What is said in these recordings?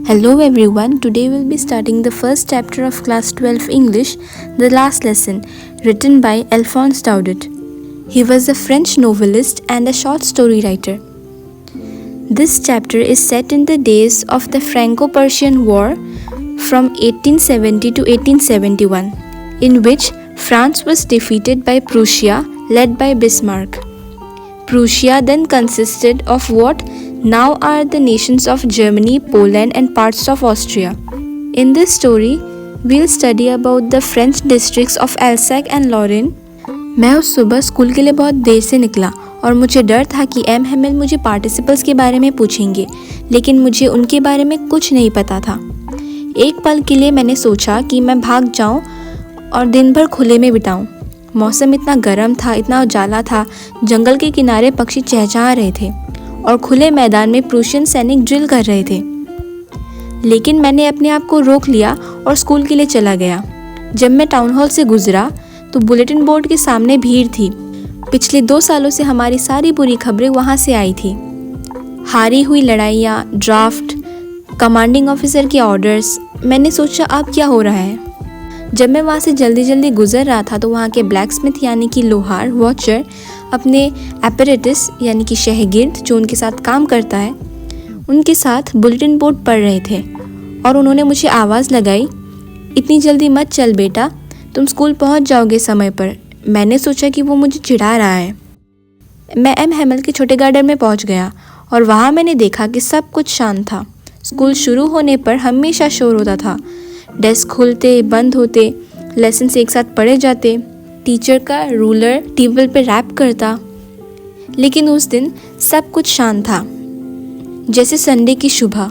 Hello everyone, today we'll be starting the first chapter of class 12 English, The Last Lesson, written by Alphonse Daudet. He was a French novelist and a short story writer. This chapter is set in the days of the Franco-Prussian War from 1870 to 1871, in which France was defeated by Prussia, led by Bismarck. Prussia then consisted of what now are the nations of Germany, Poland and parts of Austria. In this story, we'll study about the French districts of Alsace and Lorraine. मैं उस सुबह school के लिए बहुत देर से निकला और मुझे डर था कि एम हेमिल मुझे पार्टिसिपल्स के बारे में पूछेंगे, लेकिन मुझे उनके बारे में कुछ नहीं पता था। एक पल के लिए मैंने सोचा कि मैं भाग जाऊं और दिन भर खुले में बिताऊं। मौसम इतना गर्म था, इतना उजाला था, जंगल के किनारे पक्षी चहचहा रहे थे और खुले मैदान में प्रूशियन सैनिक ड्रिल कर रहे थे। लेकिन मैंने अपने आप को रोक लिया और स्कूल के लिए चला गया। जब मैं टाउन हॉल से गुजरा तो बुलेटिन बोर्ड के सामने भीड़ थी। पिछले 2 सालों से हमारी सारी बुरी खबरें वहाँ से आई थी। हारी हुई लड़ाइयाँ, ड्राफ्ट, कमांडिंग ऑफिसर के ऑर्डर्स। मैंने सोचा अब क्या हो रहा है। जब मैं वहाँ से जल्दी गुजर रहा था तो वहाँ के ब्लैकस्मिथ यानी कि लोहार, वॉचर अपने एपरेटिस यानी कि शहगिर्द जो उनके साथ काम करता है, उनके साथ बुलेटिन बोर्ड पढ़ रहे थे और उन्होंने मुझे आवाज़ लगाई, इतनी जल्दी मत चल बेटा, तुम स्कूल पहुँच जाओगे समय पर। मैंने सोचा कि वो मुझे चिढ़ा रहा है। मैं एम हेमिल के छोटे गार्डन में पहुँच गया और वहाँ मैंने देखा कि सब कुछ शांत था। स्कूल शुरू होने पर हमेशा शोर होता था। डेस्क खुलते बंद होते, लेसन्स एक साथ पढ़े जाते, टीचर का रूलर टेबल पर रैप करता। लेकिन उस दिन सब कुछ शांत था, जैसे संडे की सुबह।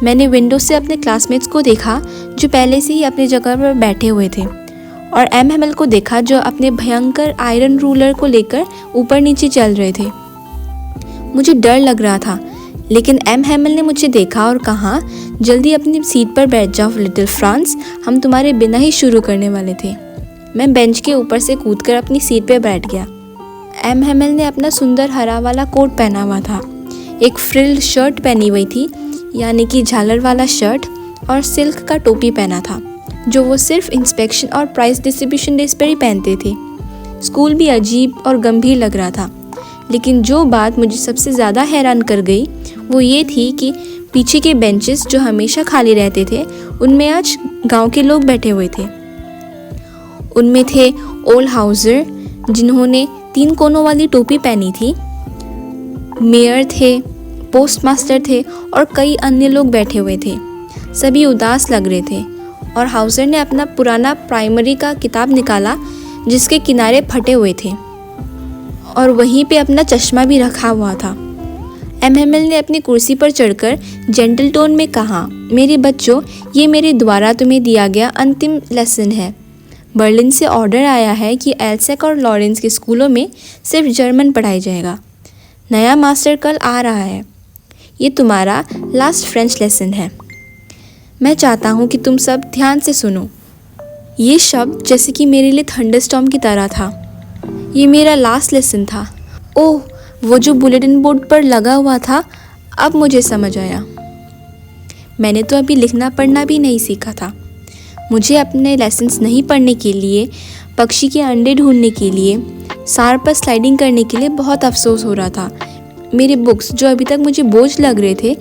मैंने विंडो से अपने क्लासमेट्स को देखा जो पहले से ही अपनी जगह पर बैठे हुए थे, और एम हेमिल को देखा जो अपने भयंकर आयरन रूलर को लेकर ऊपर नीचे चल रहे थे। मुझे डर लग रहा था, लेकिन एम हेमिल ने मुझे देखा और कहा, जल्दी अपनी सीट पर बैठ जाओ लिटिल फ्रांस, हम तुम्हारे बिना ही शुरू करने वाले थे। मैं बेंच के ऊपर से कूदकर अपनी सीट पर बैठ गया। एम हेमिल ने अपना सुंदर हरा वाला कोट पहना हुआ था, एक फ्रिल्ड शर्ट पहनी हुई थी यानी कि झालर वाला शर्ट, और सिल्क का टोपी पहना था जो वो सिर्फ इंस्पेक्शन और प्राइस डिस्ट्रीब्यूशन डेज पर ही पहनते थे। स्कूल भी अजीब और गंभीर लग रहा था, लेकिन जो बात मुझे सबसे ज़्यादा हैरान कर गई वो ये थी कि पीछे के बेंचेस जो हमेशा खाली रहते थे उनमें आज गांव के लोग बैठे हुए थे। उनमें थे ओल्ड हाउसर जिन्होंने 3 कोनों वाली टोपी पहनी थी, मेयर थे, पोस्टमास्टर थे और कई अन्य लोग बैठे हुए थे। सभी उदास लग रहे थे और हाउसर ने अपना पुराना प्राइमरी का किताब निकाला जिसके किनारे फटे हुए थे, और वहीं पे अपना चश्मा भी रखा हुआ था। एम हेमिल ने अपनी कुर्सी पर चढ़कर जेंटल टोन में कहा, मेरे बच्चों, ये मेरे द्वारा तुम्हें दिया गया अंतिम लेसन है। बर्लिन से ऑर्डर आया है कि एल्सेक और लॉरेंस के स्कूलों में सिर्फ जर्मन पढ़ाया जाएगा। नया मास्टर कल आ रहा है। ये तुम्हारा लास्ट फ्रेंच लेसन है। मैं चाहता हूँ कि तुम सब ध्यान से सुनो। ये शब्द जैसे कि मेरे लिए थंडरस्टॉर्म की तरह था। ये मेरा लास्ट लेसन था। ओह, वो जो बुलेटिन बोर्ड पर लगा हुआ था, अब मुझे समझ आया। मैंने तो अभी लिखना पढ़ना भी नहीं सीखा था। मुझे अपने लेसन्स नहीं पढ़ने के लिए, पक्षी के अंडे ढूंढने के लिए, सार पर स्लाइडिंग करने के लिए बहुत अफसोस हो रहा था। मेरे बुक्स जो अभी तक मुझे बोझ लग रहे थे,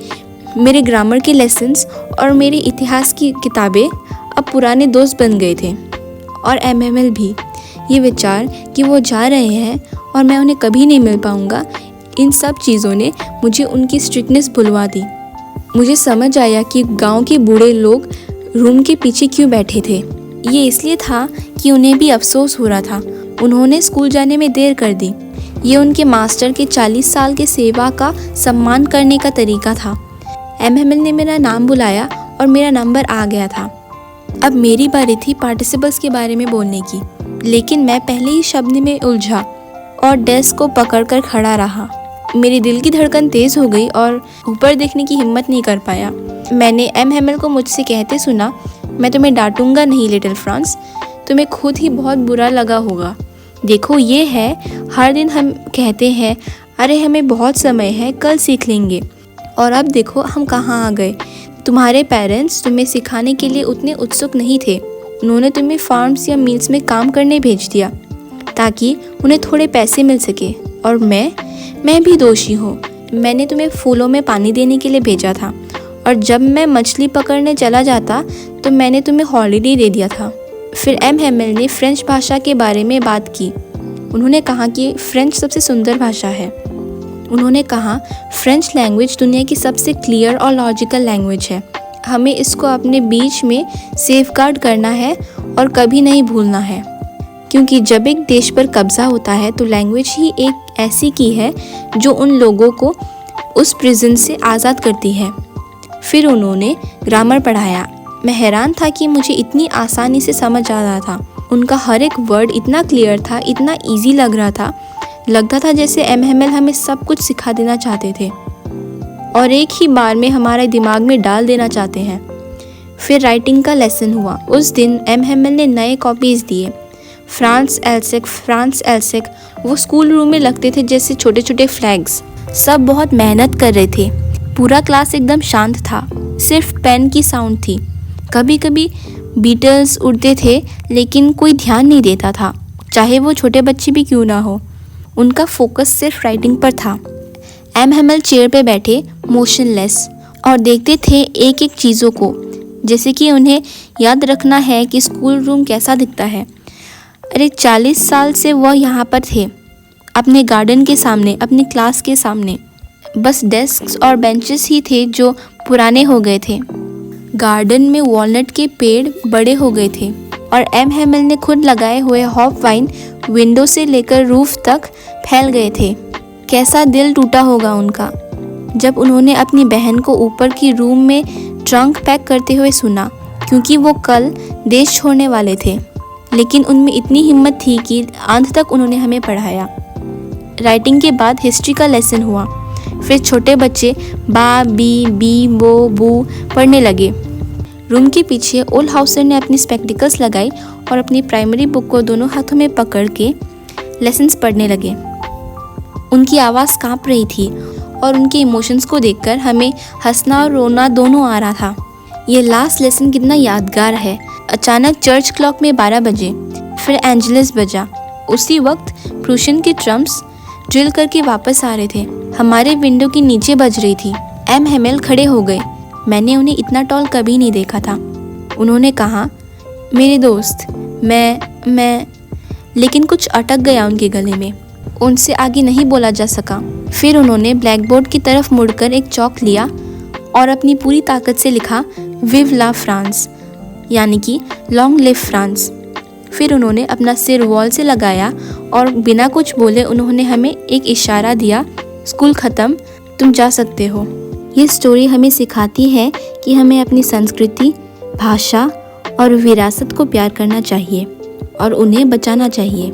मेरे ग्रामर के लेसन्स और मेरे इतिहास की किताबें अब पुराने दोस्त बन गए थे। और एम हेमिल भी। ये विचार कि वो जा रहे हैं और मैं उन्हें कभी नहीं मिल पाऊँगा, इन सब चीज़ों ने मुझे उनकी स्ट्रिक्टनेस भुलवा दी। मुझे समझ आया कि गांव के बूढ़े लोग रूम के पीछे क्यों बैठे थे। ये इसलिए था कि उन्हें भी अफसोस हो रहा था। उन्होंने स्कूल जाने में देर कर दी। ये उनके मास्टर के 40 साल के सेवा का सम्मान करने का तरीका था। एम हेमिल ने मेरा नाम बुलाया और मेरा नंबर आ गया था। अब मेरी बारी थी पार्टिसिपल्स के बारे में बोलने की, लेकिन मैं पहले ही शब्द में उलझा और डेस्क को पकड़कर खड़ा रहा। मेरी दिल की धड़कन तेज़ हो गई और ऊपर देखने की हिम्मत नहीं कर पाया। मैंने एम हेमिल को मुझसे कहते सुना, मैं तुम्हें डांटूंगा नहीं लिटिल फ्रांस, तुम्हें खुद ही बहुत बुरा लगा होगा। देखो ये है, हर दिन हम कहते हैं अरे हमें बहुत समय है, कल सीख लेंगे, और अब देखो हम कहाँ आ गए। तुम्हारे पेरेंट्स तुम्हें सिखाने के लिए उतने उत्सुक नहीं थे। उन्होंने तुम्हें फार्म्स या मिल्स में काम करने भेज दिया ताकि उन्हें थोड़े पैसे मिल सके। और मैं भी दोषी हूँ। मैंने तुम्हें फूलों में पानी देने के लिए भेजा था और जब मैं मछली पकड़ने चला जाता तो मैंने तुम्हें हॉलिडे दे दिया था। फिर एम हेमिल ने फ्रेंच भाषा के बारे में बात की। उन्होंने कहा कि फ्रेंच सबसे सुंदर भाषा है। उन्होंने कहा फ्रेंच लैंग्वेज दुनिया की सबसे क्लियर और लॉजिकल लैंग्वेज है। हमें इसको अपने बीच में सेफगार्ड करना है और कभी नहीं भूलना है, क्योंकि जब एक देश पर कब्जा होता है तो लैंग्वेज ही एक ऐसी की है जो उन लोगों को उस प्रिजन से आज़ाद करती है। फिर उन्होंने ग्रामर पढ़ाया। मैं हैरान था कि मुझे इतनी आसानी से समझ आ रहा था। उनका हर एक वर्ड इतना क्लियर था, इतना इजी लग रहा था। लगता था जैसे एम हेमिल हमें सब कुछ सिखा देना चाहते थे और एक ही बार में हमारे दिमाग में डाल देना चाहते हैं। फिर राइटिंग का लेसन हुआ। उस दिन एम हेमिल ने नए कॉपीज़ दिए। फ्रांस एल्सेक वो स्कूल रूम में लगते थे जैसे छोटे छोटे फ्लैग्स। सब बहुत मेहनत कर रहे थे। पूरा क्लास एकदम शांत था, सिर्फ पेन की साउंड थी। कभी कभी बीटल्स उड़ते थे लेकिन कोई ध्यान नहीं देता था, चाहे वो छोटे बच्चे भी क्यों ना हो। उनका फोकस सिर्फ राइटिंग पर था। एम हेमिल चेयर पे बैठे मोशनलेस और देखते थे एक एक चीज़ों को, जैसे कि उन्हें याद रखना है कि स्कूल रूम कैसा दिखता है। अरे 40 साल से वह यहाँ पर थे, अपने गार्डन के सामने, अपनी क्लास के सामने। बस डेस्क्स और बेंचेस ही थे जो पुराने हो गए थे। गार्डन में वॉलनट के पेड़ बड़े हो गए थे और एम हेमिल ने खुद लगाए हुए हॉप वाइन विंडो से लेकर रूफ तक फैल गए थे। कैसा दिल टूटा होगा उनका जब उन्होंने अपनी बहन को ऊपर की रूम में ट्रंक पैक करते हुए सुना, क्योंकि वो कल देश छोड़ने वाले थे। लेकिन उनमें इतनी हिम्मत थी कि अंत तक उन्होंने हमें पढ़ाया। राइटिंग के बाद हिस्ट्री का लेसन हुआ। फिर छोटे बच्चे बा, बी, बो, बू पढ़ने लगे। रूम के पीछे ओल हाउसर ने अपनी स्पेक्टिकल्स लगाई और अपनी प्राइमरी बुक को दोनों हाथों में पकड़ के लेसन्स पढ़ने लगे। उनकी आवाज़ कांप रही थी और उनके इमोशंस को देखकर हमें हंसना और रोना दोनों आ रहा था। ये लास्ट लेसन कितना यादगार है। अचानक चर्च क्लॉक में 12 बजे, फिर एंजेलस बजा। उसी वक्त प्रूशियन के ट्रम्प्स ड्रिल करके वापस आ रहे थे। हमारे विंडो के नीचे बज रही थी। एम हेमिल खड़े हो गए। मैंने उन्हें इतना टॉल कभी नहीं देखा था। उन्होंने कहा, मेरे दोस्त, मैं लेकिन कुछ अटक गया उनके गले में। उनसे आगे नहीं बोला जा सका। फिर उन्होंने ब्लैक बोर्ड की तरफ मुड़कर एक चौक लिया और अपनी पूरी ताकत से लिखा, विव ला फ्रांस, यानी कि लॉन्ग लिव फ्रांस। फिर उन्होंने अपना सिर वॉल से लगाया और बिना कुछ बोले उन्होंने हमें एक इशारा दिया, स्कूल ख़त्म, तुम जा सकते हो। ये स्टोरी हमें सिखाती है कि हमें अपनी संस्कृति, भाषा और विरासत को प्यार करना चाहिए और उन्हें बचाना चाहिए।